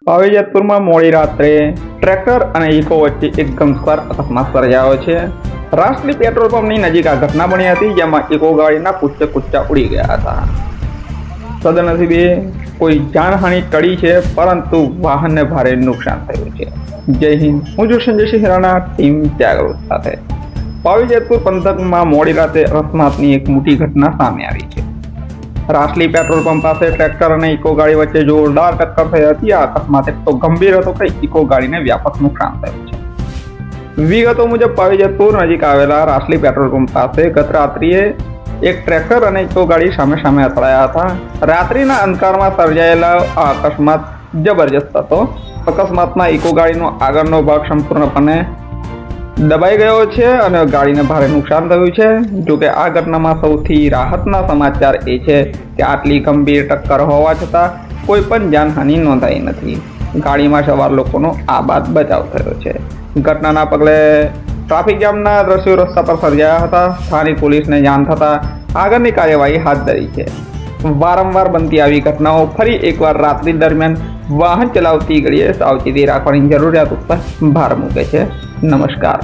પાવીજેતપુરમાં મોડી રાત્રે ટ્રેક્ટર અને ઇકો વચ્ચે એક ગમખ્વાર અકસ્માત સર્જાયો છે. રાષ્ટ્રીય પેટ્રોલ પંપની નજીક આ ઘટના બની હતી, જેમાં ઇકો ગાડીના કુચ્ચે કુચ્ચા ઉડી ગયા હતા. સદનસીબે કોઈ જાનહાનિ ટળી છે, પરંતુ વાહનને ભારે નુકસાન થયું છે. જય હિન્દ. હું છું સંજયસિંહ રાણા, ટીમ જાગૃત સાથે. પાવીજેતપુર પંથકમાં મોડી રાતે અકસ્માતની એક મોટી ઘટના સામે આવી છે. રાષ્ટ્રીય પેટ્રોલ પંપ પાસે ટ્રેક્ટર અને ઇકો ગાડી વચ્ચે જોરદાર ટક્કર થઈ હતી. આ અકસ્માત એક તો ગંભીર હતો કે ઇકો ગાડીને વ્યાપક નુકસાન થયું છે. વિગતો મુજબ પાવીજેતપુર નજીક આવેલા રાષ્ટ્રીય પેટ્રોલ પંપ પાસે ગત રાત્રિએ એક ટ્રેક્ટર અને ઇકો ગાડી સામે સામે અથડાયા હતા. રાત્રિના અંધકારમાં સર્જાયેલા આ અકસ્માત જબરજસ્ત હતો. અકસ્માતમાં ઇકો ગાડીનો આગળનો ભાગ સંપૂર્ણપણે દબાઈ ગયો છે અને ગાડીને ભારે નુકસાન થયું છે. જોકે આ ઘટનામાં સૌથી રાહતના સમાચાર એ છે કે આટલી ગંભીર ટક્કર હોવા છતાં કોઈ પણ જાનહાનિ નોંધાઈ નથી. ગાડીમાં સવાર લોકોનો આબાદ બચાવ થયો છે. ઘટનાના પગલે ટ્રાફિક જામના દ્રશ્યો રસ્તા પર સર્જાયા હતા. સ્થાનિક પોલીસને જાણ થતાં આગળની કાર્યવાહી હાથ ધરી છે. વારંવાર બનતી આવી ઘટનાઓ ફરી એકવાર રાત્રિ દરમિયાન વાહન ચલાવતી ઘડીએ સાવચેતી રાખવાની જરૂરિયાત ઉપર ભાર મૂકે છે. નમસ્કાર.